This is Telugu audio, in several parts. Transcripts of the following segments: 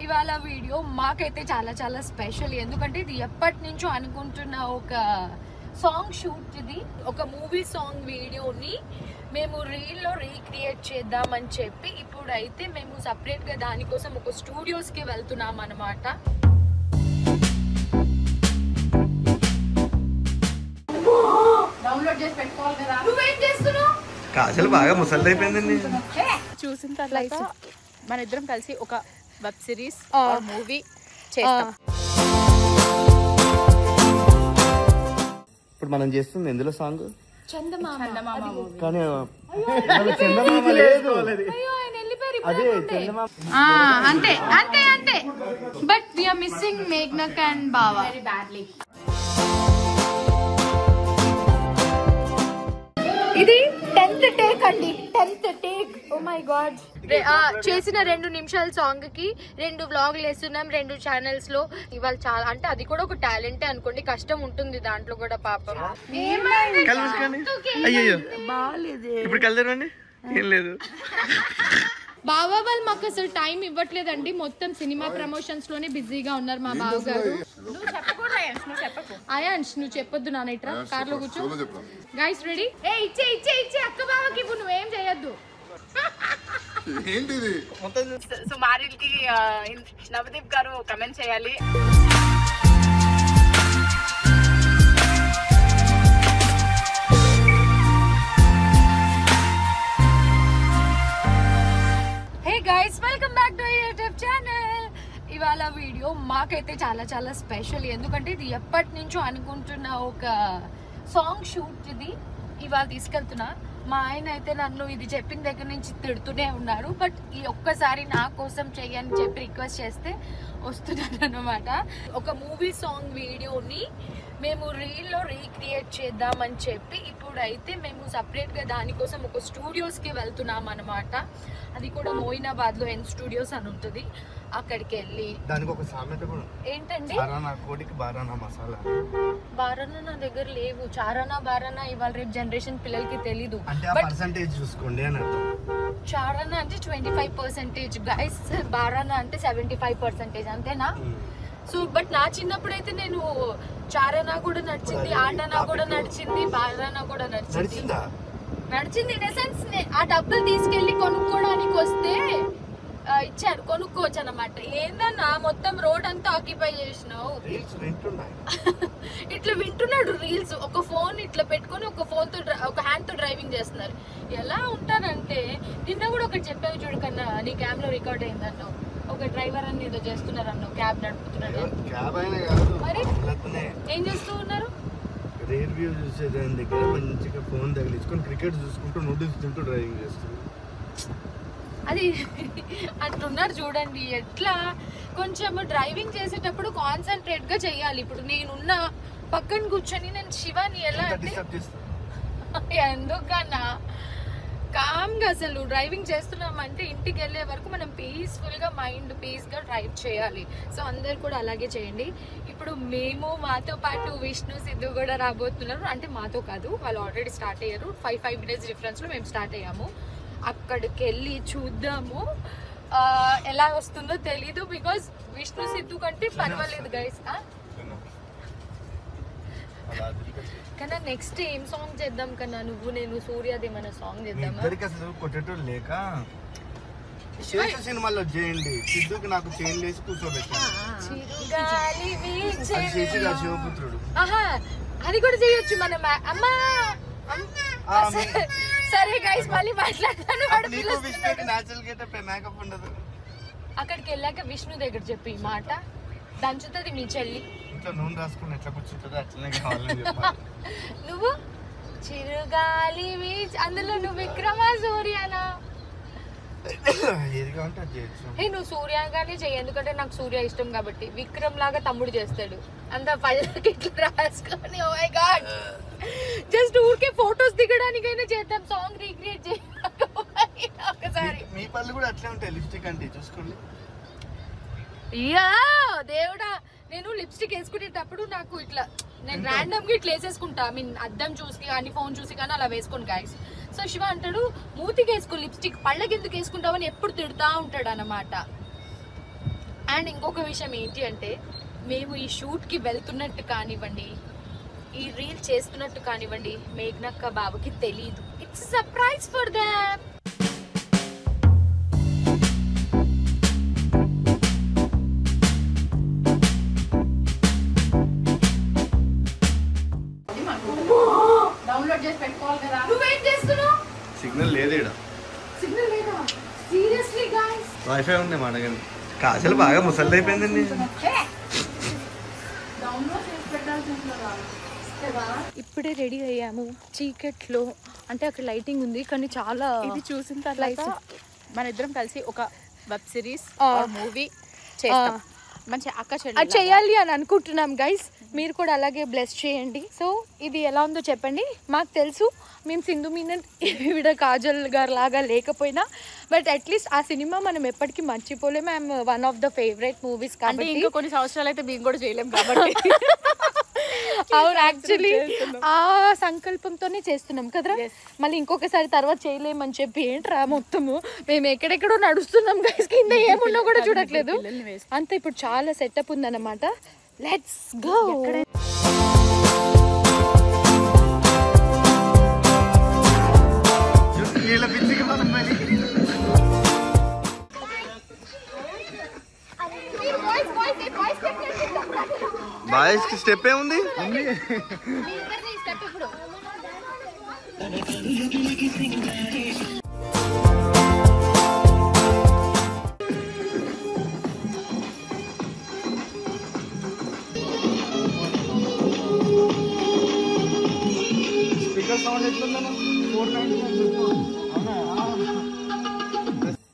ఇవాళ వీడియో మాకైతే చాలా చాలా స్పెషల్. ఎందుకంటే ఇది ఎప్పటి నుంచో అనుకుంటున్న ఒక సాంగ్ షూట్. ఇది ఒక మూవీ సాంగ్ వీడియోని మేము రీల్లో రీక్రియేట్ చేద్దామని చెప్పి ఇప్పుడైతే మేము సపరేట్గా దానికోసం ఒక స్టూడియోస్కి వెళ్తున్నాం అన్నమాట. డౌన్లోడ్ చేసి పెట్టుకోవాలి కదా. నువ్వేం చేస్తున్నావు? కాజల్ బాగా ముసలి అయిపోయిందండి. చూసిన తర్వాత మన ఇద్దరం కలిసి ఒక వెబ్ సిరీస్ మూవీ చేస్తాం. ఇప్పుడు మనం చేస్తుంది ఎందులో సాంగ్? చందమామ. కానీ చందమామ లేదు. అదే చందమామ. అంతే అంతే అంతే. బట్ వీఆర్ మిస్సింగ్ మేఘ్నక్ అండ్ బావా వెరీ బ్యాడ్లీ. ఇది 10th టేక్ అండి. 10th take. Oh my God. చేసిన 2 నిమిషాల సాంగ్ కి 2 వ్లాగ్లు వేస్తున్నాం 2 ఛానల్స్ లో. ఇవాళ చాలా అంటే అది కూడా ఒక టాలెంటే అనుకోండి. కష్టం ఉంటుంది దాంట్లో కూడా పాపం. అయ్యో ఇప్పుడు కలదండి. ఏం లేదు. బావా వాళ్ళు మాకు అసలు టైం ఇవ్వట్లేదండి. మొత్తం సినిమా ప్రమోషన్స్ లోనే బిజీగా ఉన్నారు మా బావ గారు. అయాన్స్ నువ్వు చెప్పొద్దు నాన్న. ఇట్రా కార్ లో కూర్చో. Guys ready? ఏ ఇచ్చే ఇచ్చే ఇచ్చే అక్క బావకి ఇప్పుడు నువ్వేం చేయొద్దు. ఏంటిది? సో మారిల్కి నవదీప్ గారు కమెంట్ చేయాలి. Hey guys, welcome back to YouTube channel. ఇవాళ వీడియో మాకైతే చాలా చాలా స్పెషల్. ఎందుకంటే ఇది ఎప్పటి నుంచో అనుకుంటున్న ఒక సాంగ్ షూట్. ఇది ఇవాళ తీసుకెళ్తున్నా. మా ఆయన అయితే నన్ను ఇది చెప్పిన దగ్గర నుంచి తిడుతూనే ఉన్నారు. బట్ ఈ ఒక్కసారి నా కోసం చెయ్యని చెప్పి రిక్వెస్ట్ చేస్తే వస్తున్నాను అనమాట. ఒక మూవీ సాంగ్ వీడియోని మేము రీల్లో రీక్రియేట్ చేద్దామని చెప్పి ఇప్పుడైతే మేము సపరేట్గా దానికోసం ఒక స్టూడియోస్కి వెళ్తున్నాం అనమాట. అది కూడా మోయినాబాద్లో ఎన్ స్టూడియోస్ అని ఉంటుంది. అక్కడికి వెళ్ళి దానికి ఒక సామెత కూడా ఏంటండి? కోడికి బారానా మసాలా. బారానా నా దగ్గర లేవు. చారానా బారానా ఇవాళ రేపు జనరేషన్ పిల్లలకి తెలీదు. పర్సంటేజ్ చూసుకోండి అని అర్థం. చారానా అంటే 25% గైస్. బారానా అంటే 75%. అంతేనా? సో బట్ నా చిన్నప్పుడు అయితే నేను చారానా కూడా నడిచింది, ఆటానా కూడా నడిచింది, బారానా కూడా నడిచింది. ఇన్ సెన్స్ ఆ డబ్బులు తీసుకెళ్లి కొనుక్కోడానికి వస్తే ఇచ్చారు, కొనుక్కోవచ్చు అనమాట. ఏందన్నా మొత్తం రోడ్ అంతా ఆక్యుపై చేసినావు. ఇట్లా వింటున్నాడు రీల్స్. ఒక ఫోన్ ఇట్లా పెట్టుకొని ఒక ఫోన్ తో ఒక హ్యాండ్ తో డ్రైవింగ్ చేస్తున్నారు. ఎలా ఉంటారంటే నిన్న కూడా ఒకటి చెప్పావు చూడు కన్నా, నీ క్యాబ్ లో రికార్డ్ అయిందన్నావు. ఒక డ్రైవర్ అని ఏదో చేస్తున్నారు అన్నావు, క్యాబ్ నడుపుతున్నాడు. మరి ఏం చేస్తూ ఉన్నారు? రేర్ వ్యూ చూసేదాని దగ్గర మంచిగా ఫోన్ తగిలించుకొని క్రికెట్ చూసుకుంటూ నూడిల్స్ తింటూ డ్రైవింగ్ చేస్తుంది. అది అట్లున్నారు చూడండి. ఎట్లా కొంచెం డ్రైవింగ్ చేసేటప్పుడు కాన్సన్ట్రేట్ గా చెయ్యాలి. ఇప్పుడు నేనున్న పక్కన కూర్చొని నేను శివాని ఎలా అంటే ఎందుకన్నా కామ్ గా అసలు డ్రైవింగ్ చేస్తున్నామంటే ఇంటికి వెళ్ళే వరకు మనం పీస్ఫుల్ గా మైండ్ పీస్ గా డ్రైవ్ చేయాలి. సో అందరు కూడా అలాగే చేయండి. ఇప్పుడు మేము మాతో పాటు విష్ణు సిద్ధు కూడా రాబోతున్నారు. అంటే మాతో కాదు, వాళ్ళు ఆల్రెడీ స్టార్ట్ అయ్యారు. 5 minutes డిఫరెన్స్ లో మేము స్టార్ట్ అయ్యాము. అక్కడికి వెళ్ళి చూద్దాము ఎలా వస్తుందో తెలీదు. బికాస్ విష్ణు సిద్ధు కంటే పర్వాలేదు గైస్. కన్నా నెక్స్ట్ ఏం సాంగ్ చేద్దాం కన్నా? నువ్వు నేను సూర్యది మన సాంగ్ చేద్దామా? లేక సినిమాలో చేయండి. సిద్ధుకి నాకు చైన్ లేసి కూర్చోబెట్టాను. శివపుత్రుడు అది కూడా చేయొచ్చు మనం. అమ్మా సరే గైస్ మళ్ళీ మాట్లాడతాను. అక్కడికి వెళ్ళాక విష్ణు దగ్గర చెప్పి ఈ మాట దంచుతుంది మీ చెల్లి. నూనె రాసుకుని ఎట్లా కూర్చుంటుందో అట్లనే కావాలని చెప్పాలి. నువ్వు చిరుగాలి అందులో నువ్వు విక్రమా సూర్యనా? నువ్వు సూర్యగానే చెయ్యి, ఎందుకంటే నాకు సూర్య ఇష్టం కాబట్టి. విక్రమ్ లాగా తమ్ముడు చేస్తాడు. అంత పైకి ఇట్లా రాసుకొని ఓ మై గాడ్ జస్ట్ ఊరికే ఫోటోస్ దిగడానికైనా చేద్దాం. సాంగ్ రీక్రియేట్ ఒకసారి. మీ పళ్ళు కూడా అట్లే ఉంటాయి. లిప్స్టిక్ అంటే చూసుకోండి. యా దేవుడా, నేను లిప్స్టిక్ వేసుకునేటప్పుడు నాకు ఇట్లా నేను ర్యాండమ్ గా ఇట్లా వేసేసుకుంటా. ఐ మీన్ అద్దం చూసి కానీ ఫోన్ చూసి కానీ అలా వేసుకోండి గైస్. సో శివ అంటాడు మూతికి వేసుకో లిప్స్టిక్, పళ్ళకి ఎందుకు వేసుకుంటావని ఎప్పుడు తిడుతూ ఉంటాడు అన్నమాట. అండ్ ఇంకొక విషయం ఏంటి అంటే, మేము ఈ షూట్కి వెళ్తున్నట్టు కానివ్వండి, ఈ రీల్ చేస్తున్నట్టు కానివ్వండి, మేఘ్నక్క బాబుకి తెలీదు. It's surprise for them. Download చేసి పెట్టుకోవాలి కదా. నువ్వేం చేస్తున్నావు? సిగ్నల్ లేదు ఇక్కడ. సిగ్నల్ లేదా? సీరియస్లీ గైస్, వైఫై ఉంది మాట కానీ కాజల్ బాగా ముసలి అయిపోయిందండి. డౌన్లోడ్ చేసి పెట్టాల్సింది. ఇప్పుడే రెడీ అయ్యాము చీకట్లో, అంటే అక్కడ లైటింగ్ ఉంది కానీ చాలా. ఇది చూసిన తర్వాత మన ఇద్దరం కలిసి ఒక వెబ్ సిరీస్ మూవీ చేస్తాం. మంచి అది చేయాలి అని అనుకుంటున్నాం గైస్. మీరు కూడా అలాగే బ్లెస్ చేయండి. సో ఇది ఎలా ఉందో చెప్పండి. మాకు తెలుసు మేము సింధు మీనన్ ఈవిడ కాజల్ గారు లాగా లేకపోయినా, బట్ అట్లీస్ట్ ఆ సినిమా మనం ఎప్పటికీ మర్చిపోలేము. I'm one of the favourite movies కాబట్టి. ఇంకా కొన్ని సంవత్సరాలు అయితే మేము కూడా చేయలేము కాబట్టి. అవును, యాక్చువల్లీ ఆ సంకల్పంతోనే చేస్తున్నాం కదరా. మళ్ళీ ఇంకొకసారి తర్వాత చేయలేమని చెప్పి ఏంట్రా మొత్తము మేము ఎక్కడెక్కడో నడుస్తున్నాం గైస్, కింద ఏమున్నా కూడా చూడట్లేదు. అంతే ఇప్పుడు చాలా సెటప్ ఉందన్నమాట. Let's go. బాయ్స్ కి స్టెప్ ఏముంది?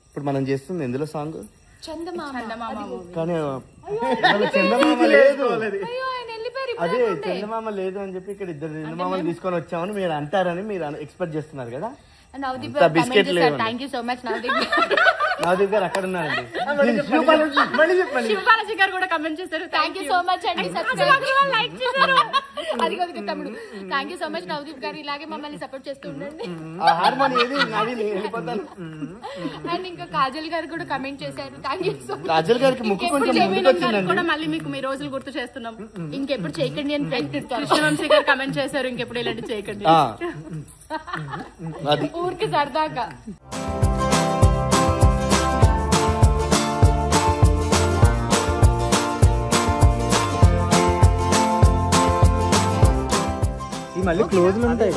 ఇప్పుడు మనం చేస్తుంది ఎందులో సాంగ్? కానీ చందమామ లేదు. అదే చందమామ లేదు అని చెప్పి ఇక్కడ ఇద్దరు చందమామలు తీసుకొని వచ్చామని మీరు అంటారని మీరు ఎక్స్పెక్ట్ చేస్తున్నారు కదా. బిస్కెట్ లేదు. Thank you so much Navdeep గారు అక్కడ ఉన్నారండి. శివబాలాజీ గారు కూడా కమెంట్ చేశారు. థ్యాంక్ యూ సో మచ్ అండి. లైక్ చేశారు. అది కాదు తమ్ముడు. Thank you so much Navdeep గారు, ఇలాగే మమ్మల్ని సపోర్ట్ చేస్తూ ఉండండి. అండ్ ఇంకా కాజల్ గారు కూడా కమెంట్ చేశారు. Thank you so much. Kajal గారికి ముక్కు కూడా మళ్ళీ మీకు మీ రోజులు గుర్తు చేస్తున్నాం. ఇంకెప్పుడు చేయకండి అని కృష్ణవంశీ గారు కమెంట్ చేశారు. ఇంకెప్పుడు ఇలాంటి చేయకండి, ఊరికి సరదాగా. మళ్ళీ క్లోజ్ ఉంటాయి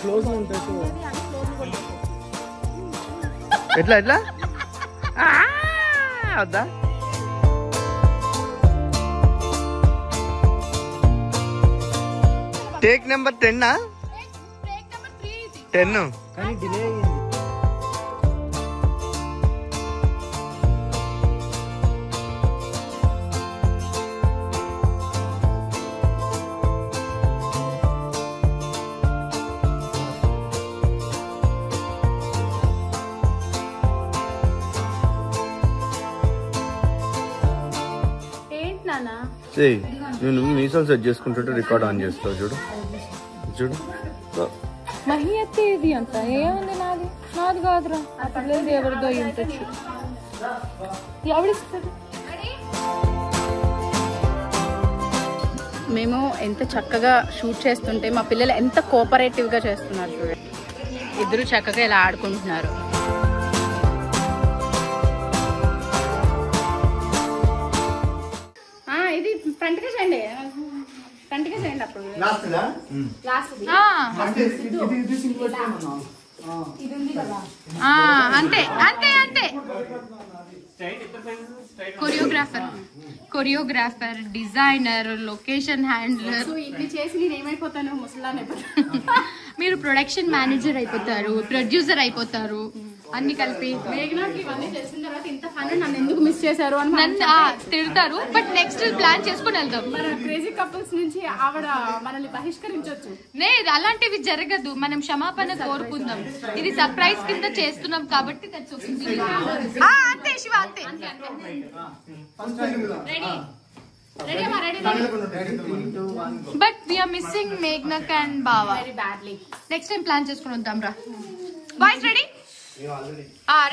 క్లోజ్ ఉంటాయి. ఎట్లా ఎట్లా వద్దా? టేక్ నెంబర్ 10 కానీ డిలే అయ్యింది. నేను మీసం సెట్ చేసుకుంటుంటే రికార్డ్ ఆన్ చేస్తావు చూడు చూడు. మహి అయితే ఇది అంత ఏముంది, నాది నాది కాదురా. ఆ పిల్లలది ఎవరిదో ఇంటచ్చు. ఎవడిస్తారు? మేము ఎంత చక్కగా షూట్ చేస్తుంటే మా పిల్లలు ఎంత కోఆపరేటివ్ గా చేస్తున్నారు చూడండి. ఇద్దరు చక్కగా ఇలా ఆడుకుంటున్నారు. ఇది ఫ్రంట్గా చేయండి, ఫ్రంట్గా చేయండి. అప్పుడు అంతే అంతే అంతే. Choreographer, designer, location handler. So ఇన్ని చేసి నేను ఏమైపోతాను? ముసలాన్ అయిపోతాను. మీరు ప్రొడక్షన్ మేనేజర్ అయిపోతారు, ప్రొడ్యూసర్ అయిపోతారు, అన్ని కలిపి. మేఘనాకి ఇవన్నీ తెలిసిన తర్వాత ఇంత ఫన్ నన్ను ఎందుకు మిస్ చేశారు అని నన్ను తిడతారు. బట్ నెక్స్ట్ ప్లాన్ చేసుకుని వెళ్దాం. మన క్రేజీ కపుల్స్ నుంచి ఆవిడ మనల్ని బహిష్కరించవచ్చు. అలాంటివి జరగదు. మనం క్షమాపణ కోరుకుందాం. ఇది సర్ప్రైజ్ కింద చేస్తున్నాం కాబట్టి అంతే శివ, అంతే. రెడీ బట్ వీఆర్ మిస్సింగ్ మేఘ్నక్ అండ్ బావా నెక్స్ట్ టైం ప్లాన్ చేసుకుని వద్దాం రా బాయ్స్ రెడీ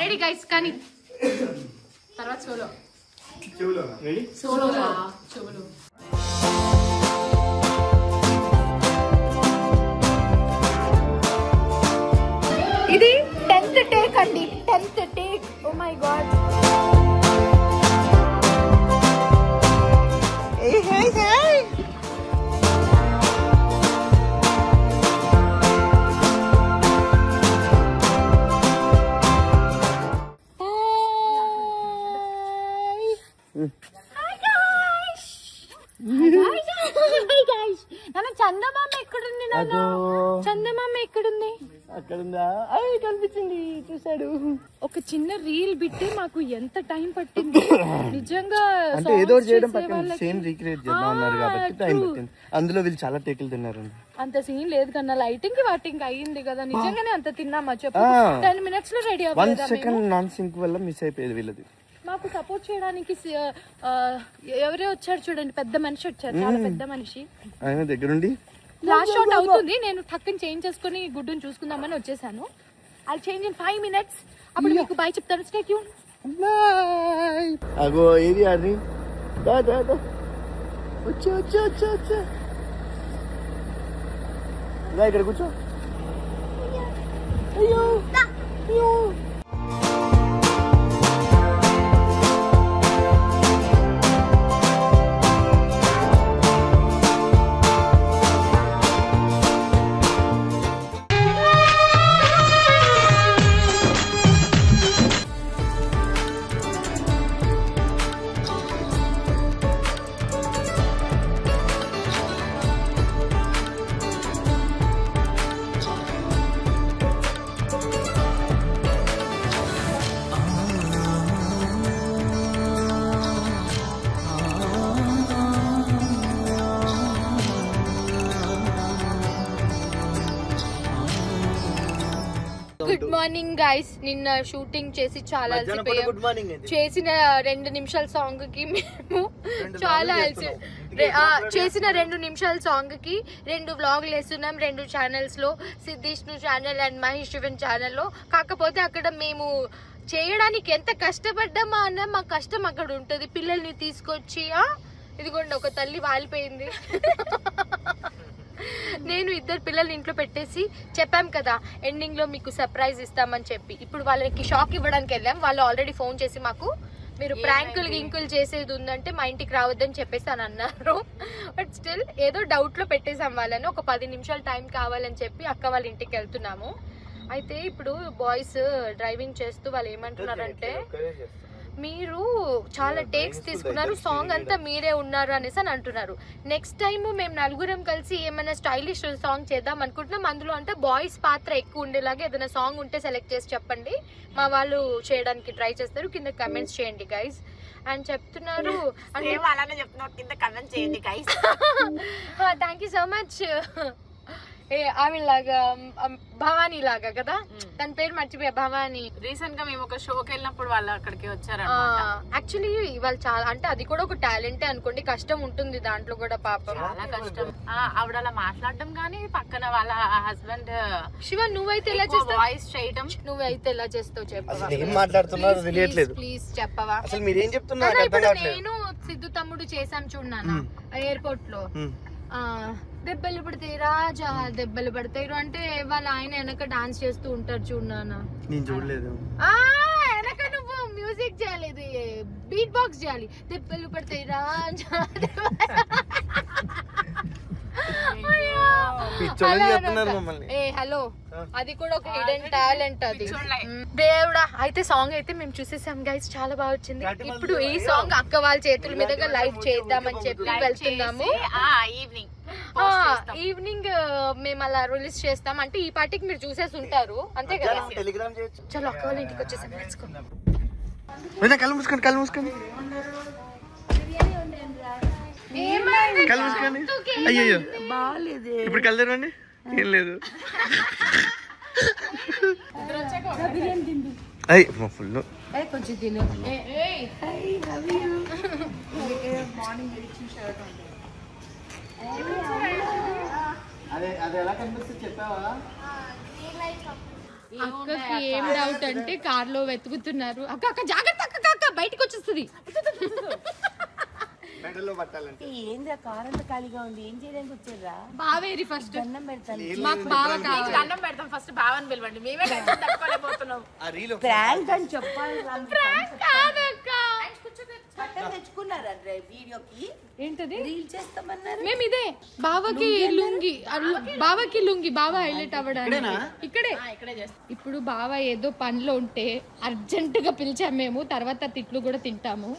రెడీ గైస్ కానీ తర్వాత సోలో ఇది 10th టేక్ అండి 10th take oh my god చందమామ ఎక్కడుంది చందమామ ఎక్కడుంది అక్కడుందా కనిపించింది చూసాడు ఒక చిన్న రీల్ బిట్టి మాకు ఎంత టైం పట్టింది నిజంగా అంటే ఏదో చేయడం పక్కన సేమ్ రీక్రియేట్ చేద్దాం అన్నారు కాబట్టి టైం పట్టింది అందులో వీళ్ళు చాలా టేకులు తిన్నారండి అంత సీన్ లేదు కన్నా లైటింగ్ వాటింగ్ అయ్యింది కదా నిజంగానే అంత తిన్నామా చెప్పు 10 minutes లో రెడీ 1 second నాన్ సింక్ వల్ల మిస్ అయిపోయేది వీళ్ళది మాకు సపోర్ట్ చేయడానికి ఎవరే వచ్చారు చూడండి పెద్ద మనిషి వచ్చారు చాలా పెద్ద మనిషి ఆయన దగ్గరుండి లాస్ట్ షాట్ అవుతుంది నేను టక్కుని చేంజ్ చేసుకుని గుడ్డుని చూసుకుందామని వచ్చేసాను ఐ చేంజ్ ఇన్ 5 minutes అప్పుడు మీకు బాయ్ చెప్తాను స్టే ట్యూన్ బాయ్ అగో ఏది అది దా దా దా వచ్చా ఇక్కడ కూర్చో అయ్యో అయ్యో గుడ్ మార్నింగ్ గైస్ నిన్న షూటింగ్ చేసి చాలా అలసిపోయాం చేసిన 2 నిమిషాల సాంగ్ కి మేము చాలా చేసిన 2 నిమిషాల సాంగ్ కి 2 వ్లాగులు వేస్తున్నాం 2 ఛానల్స్ లో సిద్ధిష్ణు ఛానల్ అండ్ మహేష్ శివన్ ఛానల్లో కాకపోతే అక్కడ మేము చేయడానికి ఎంత కష్టపడ్డామా అన్న మా కష్టం అక్కడ ఉంటుంది పిల్లల్ని తీసుకొచ్చి ఇదిగోండి ఒక తల్లి వాలిపోయింది నేను 2 పిల్లల్ని ఇంట్లో పెట్టేసి చెప్పాం కదా ఎండింగ్ లో మీకు సర్ప్రైజ్ ఇస్తామని చెప్పి ఇప్పుడు వాళ్ళకి షాక్ ఇవ్వడానికి వెళ్ళాం వాళ్ళు ఆల్రెడీ ఫోన్ చేసి మాకు మీరు ప్రాంకులు గింకులు చేసేది ఉందంటే మా ఇంటికి రావద్దని చెప్పేసి అని అన్నారు బట్ స్టిల్ ఏదో డౌట్ లో పెట్టేసాం వాళ్ళని ఒక 10 నిమిషాలు టైం కావాలని చెప్పి అక్క వాళ్ళ ఇంటికి వెళ్తున్నాము అయితే ఇప్పుడు బాయ్స్ డ్రైవింగ్ చేస్తూ వాళ్ళు ఏమంటున్నారంటే మీరు చాలా టేక్స్ తీసుకున్నారు సాంగ్ అంతా మీరే ఉన్నారు అనేసి అని అంటున్నారు నెక్స్ట్ టైం మేము 4 కలిసి ఏమైనా స్టైలిష్ సాంగ్ చేద్దాం అనుకుంటున్నాం అందులో అంటే బాయ్స్ పాత్ర ఎక్కువ ఉండేలాగా ఏదైనా సాంగ్ ఉంటే సెలెక్ట్ చేసి చెప్పండి మా వాళ్ళు చేయడానికి ట్రై చేస్తారు కింద కమెంట్స్ చేయండి గైస్ అని చెప్తున్నారు థ్యాంక్ యూ సో మచ్ ఆమె లాగా భవానీ లాగా కదా తన పేరు మర్చిపోయా భవానీ రీసెంట్ గా మేము ఒక షోకి వెళ్ళినప్పుడు వాళ్ళు అక్కడికి వచ్చారు యాక్చువల్లీ వాళ్ళు చాలా అంటే అది కూడా ఒక టాలెంటే అనుకోండి కష్టం ఉంటుంది దాంట్లో కూడా పాపం చాలా కష్టం ఆవిడ అలా మాట్లాడడం కానీ పక్కన వాళ్ళ హస్బెండ్ శివ నువ్వైతే ఎలా చేస్తావు వాయిస్ చేయడం నువ్వైతే ఎలా చేస్తావు చెప్పవా ఏం మాట్లాడుతున్నారు తెలియట్లేదు ప్లీజ్ చెప్పవా అసలు మీరు ఏం చెప్తున్నారు ఇప్పుడు నేను సిద్ధు తమ్ముడు చేసాం చూడన్నా ఎయిర్పోర్ట్ లో దెబ్బలు పడతాయి రాజా దెబ్బలు పడతాయి అంటే వాళ్ళ ఆయన వెనక డాన్స్ చేస్తూ ఉంటారు చూడన్నా నేను చూడలేదు వెనక నువ్వు మ్యూజిక్ చేయాలి ఇది బీట్ బాక్స్ చేయాలి దెబ్బలు పడతాయి రాజా హలో అది కూడా ఒక హిడెన్ టాలెంట్ అది దేవుడా అయితే సాంగ్ అయితే మేము చూసేసాం గైస్ చాలా బాగా వచ్చింది ఇప్పుడు ఈ సాంగ్ అక్క వాళ్ళ చేతుల మీదుగా లైవ్ చేద్దామని చెప్పి వెళ్తున్నాము ఈవినింగ్ మేము అలా రిలీజ్ చేస్తాం అంటే ఈ పార్టీకి మీరు చూసేసి ఉంటారు అంతే కదా చలో అక్క వాళ్ళ ఇంటికి వచ్చేసాం కళ్ళు మూసుకోండి కళ్ళు మూసుకోండి కళ్ళు మూసుకోండి అయ్యో బాగాలేదు ఇప్పుడు కళ్ళు తెరవండి ఏం లేదు అయ్యి ఫుల్ కొంచెం తిను. అది ఎలా కనిపిస్తుంది చెప్పావా? అక్కకి ఏం డౌట్ అంటే కార్ లో వెతుకుతున్నారు. అక్క అక్క జాగ్రత్త అక్క అక్క బయటకు వచ్చేస్తుంది. మెడలో పట్టాలంటే ఏంది కార్ అంతా ఖాళీగా ఉంది, ఏం చేయడానికి వచ్చారా? బావేరి ఫస్ట్ దండం పెడతాను. మాకు బావ కావాలి. దండం పెడతాం, ఫస్ట్ బావని పిలవండి, మేమే తట్టుకోలేకపోతున్నాం. ప్రాంక్ అని చెప్పాలి. బట్టలు తెచ్చుకున్నారా వీడియోకి? ఏంటది రీల్ చేస్తామన్నారు. మేము ఇదే బావకి లుంగి, బావకి లుంగి, బావ హైలైట్ అవ్వడానికి ఇక్కడే ఇప్పుడు బావ ఏదో పనిలో ఉంటే అర్జెంట్ గా పిలిచాం మేము. తర్వాత తిట్లు కూడా తింటాము.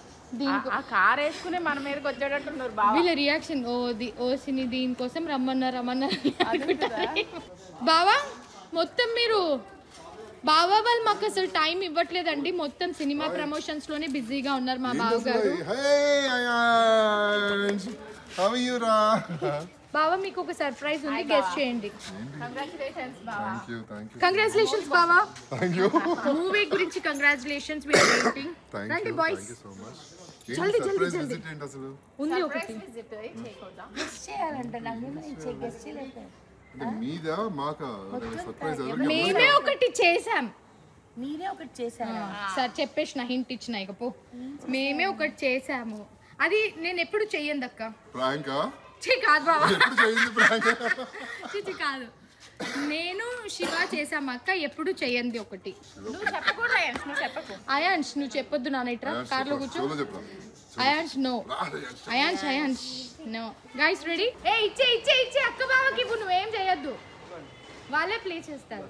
కార్ వేసుకునే మన మీదకి వచ్చేటట్టున్నారు బావ. వీళ్ళ రియాక్షన్ ఓసిని దీనికోసం రమ్మన్నారు బావా. మొత్తం మీరు బావా వాళ్ళు మాకు అసలు టైం ఇవ్వట్లేదండి. మొత్తం సినిమా ప్రమోషన్స్ లోనే బిజీగా ఉన్నారు మా బావ గారు. బావా మీకు ఒక సర్ప్రైజ్ ఉంది, గెస్ట్ చేయండి. కంగ్రాచులేషన్స్ బావా, మూవీ గురించి కంగ్రాచులేషన్స్. రండి బాయ్స్, జల్దీ జల్దీ జల్దీ. ఉంది ఒకటి గెస్ట్ చేయాలంట, నాకు గెస్ట్ చేయలేదు. మేమే ఒకటి చేసాం. మీరే ఒకటి చేశారా? సార్ చెప్పేసిన, హింట్ ఇచ్చిన. ఇకపో మేమే ఒకటి చేసాము. అది నేను ఎప్పుడు చెయ్యండి అక్క. కాదు బాబా, కాదు నేను శివ చేసాం అక్క, ఎప్పుడు చెయ్యండి ఒకటి. అయాన్ష్ నువ్వు చెప్పొద్దు నాన్న, ఇట్రా కార్లో కూర్చో. Ayansh no, Ayansh no. Guys ready? ఏ ఇచ్చే ఇచ్చే ఇచ్చే అక్క బావకి. ఇప్పుడు నువ్వేం చేయొద్దు, వాళ్ళే ప్లే చేస్తారు.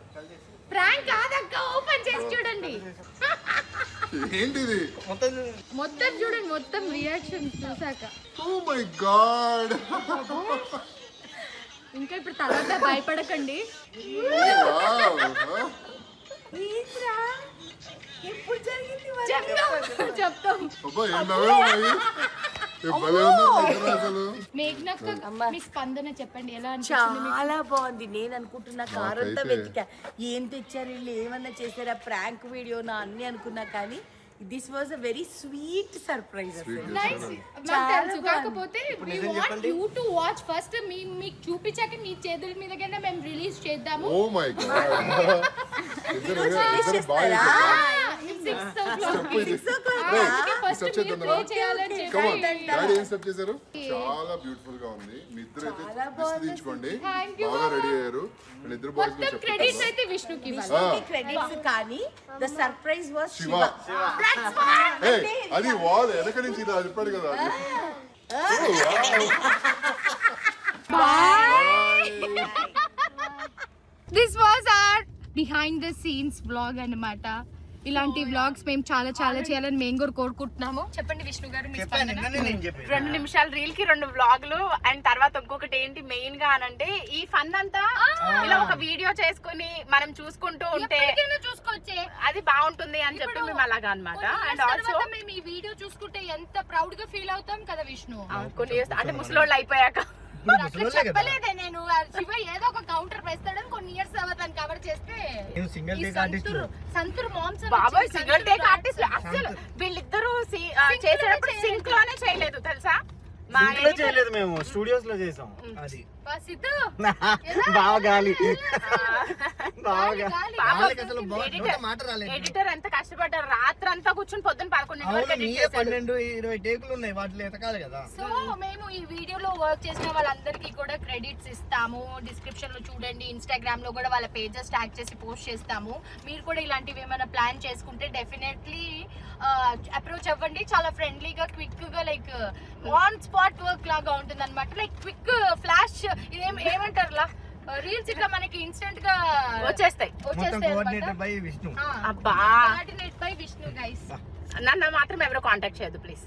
ప్రాంక్ కాదక్క, ఓపెన్ చేసి చూడండి. ఏంటిది? మొత్తం చూడండి, మొత్తం రియాక్షన్ చూసాక. Oh my god. ఇంకా ఇప్పుడు తర్వాత భయపడకండి. ఎప్పుడు జరిగింది? చెప్తాం. మేఘ్నక్క మీ స్పందన చెప్పండి, ఎలా అనిపించింది? చాలా బాగుంది. నేను అనుకుంటున్నా కార్ అంతా వెతికా, ఏం తెచ్చారు వీళ్ళు, ఏమన్నా చేశారా, ప్రాంక్ వీడియోనా అన్ని అనుకున్నా. కానీ this was a very sweet surprise. కాకపోతే యూ టు వాచ్ ఫస్ట్. మీకు చూపించాక మీ చేతుల మీదకైనా మేము రిలీజ్ చేద్దాము. Oh my god. చాలా బ్యూటిఫుల్ గా ఉంది. మీ ఇద్దరు అయితే విశ్లేషించుకోండి, బాగా రెడీ అయ్యారు. ఇద్దరు బాయ్స్ క్రెడిట్స్ అయితే విష్ణుకి క్రెడిట్స్, కానీ ద సర్ప్రైజ్ వాజ్ శివ. అది వాల్ వెనక నుంచి ఇలా చెప్పాడు కదా. This was our behind the scenes vlog అన్నమాట. ఇలాంటి వ్లాగ్స్ మేము చాలా చాలా చేయాలని మేము కూడా కోరుకుంటున్నాము. చెప్పండి విష్ణు గారు మీ స్పందన. 2 నిమిషాలు రీల్ కి 2 వ్లాగులు, అండ్ తర్వాత ఇంకొకటి ఏంటి మెయిన్ గా అనంటే ఈ ఫన్ అంతా ఇలా ఒక వీడియో చేసుకుని మనం చూసుకుంటూ ఉంటే చూసుకోవచ్చే, అది బాగుంటుంది అని చెప్పి మేము అలాగా అన్నమాట. అండ్ ఆల్సో మేము ఈ వీడియో చూసుకుంటే ఎంత ప్రౌడ్ గా ఫీల్ అవుతాం కదా విష్ణు. కొన్ని అంటే ముసలోళ్ళు అయిపోయాక చెప్పలేదే నేను. శివ ఏదో ఒక కౌంటర్ వేస్తాడని కొన్ని ఇయర్స్ అవుతాను కవర్ చేస్తే. సంతూర్ మామ్స్ బాబాయ్ సింగిల్ టేక్ ఆర్టిస్ట్. అసలు వీళ్ళిద్దరూ చేసేటప్పుడు సింక్ లోనే చేయలేదు తెలుసా. చేయలేదు, మేము స్టూడియోస్ లో చేసాం. అది సిద్ధు బాగా గాలి. ఎడిటర్ ఎంత కష్టపడ్డారు, రాత్రి అంతా కూర్చొని పొద్దున్న 12-20 టేకులు ఉన్నాయి, వాటిలో ఎతకాలి కదా. సో మేము ఈ వీడియోలో వర్క్ చేసిన వాళ్ళందరికీ కూడా క్రెడిట్స్ ఇస్తాము. డిస్క్రిప్షన్ లో చూడండి, ఇన్స్టాగ్రామ్ లో కూడా వాళ్ళ పేజెస్ ట్యాగ్ చేసి పోస్ట్ చేస్తాము. మీరు కూడా ఇలాంటివి ఏమైనా ప్లాన్ చేసుకుంటే డెఫినెట్లీ అప్రోచ్ అవ్వండి. చాలా ఫ్రెండ్లీగా, క్విక్ గా, లైక్ ఆన్ స్పాట్ వర్క్ లాగా ఉంటుంది అనమాట. లైక్ క్విక్ ఫ్లాష్, ఏమంటారు రీల్స్ ఇట్లా మనకి ఇన్స్టెంట్ గా వచ్చేస్తాయి. Coordinator by Vishnu. అబ్బా, కోఆర్డినేట్ బై విష్ణు గైస్. నన్ను మాత్రం ఎవరో కాంటాక్ట్ చేయదు ప్లీజ్.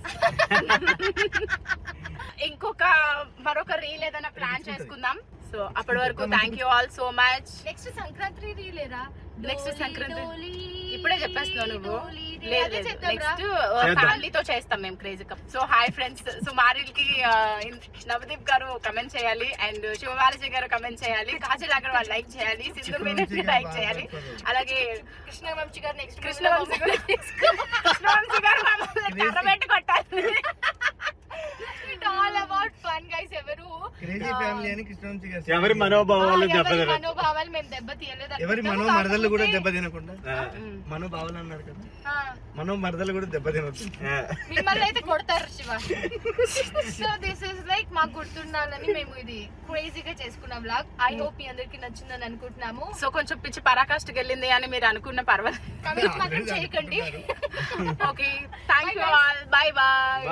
మరొక రీల్ ఏదైనా ప్లాన్ చేసుకుందాం. సో అప్పటి వరకు thank you all so much. Next Sankranti లేరా? నెక్స్ట్ సంక్రాంతి ఇప్పుడే చెప్పేస్తున్నావు నువ్వు. లేదు నెక్స్ట్ ఫ్యామిలీతో చేస్తాం మేము crazy cup. So hi friends. So మారిల్కి నవదీప్ గారు కమెంట్ చేయాలి, అండ్ శివబాలాజీ గారు కమెంట్ చేయాలి, కాజల్ అగర్వాల్ లైక్ చేయాలి, సింధు మీనన్ లైక్ చేయాలి, అలాగే కృష్ణవంశీ గారు నెక్స్ట్ కృష్ణవంశీ గారు కర్రబెట్టి కొట్టాలి. It all about fun guys. ఎవరి మనోభావాలు మనోభావాలు మేము దెబ్బ తీయలేదు. ఎవరి మనోమరదలు కూడా దెబ్బ తినకుండా మనోభావాలు అన్నారు కదా, మనోమరదలు కూడా దెబ్బ తినొచ్చు. మిమ్మల్ని అయితే కొడతారు Shiva. So this is like మాకు గుర్తుండాలని మేము ఇది క్రేజీగా చేసుకున్న వ్లాగ్. ఐ హోప్ మీ అందరికి నచ్చిందని అనుకుంటున్నాము. సో కొంచెం పిచ్చి పరాకాష్ఠకి వెళ్ళింది అని మీరు అనుకున్న పర్వాలేదు, కమెంట్ మాత్రం చేయకండి. Okay thank you all. Bye bye.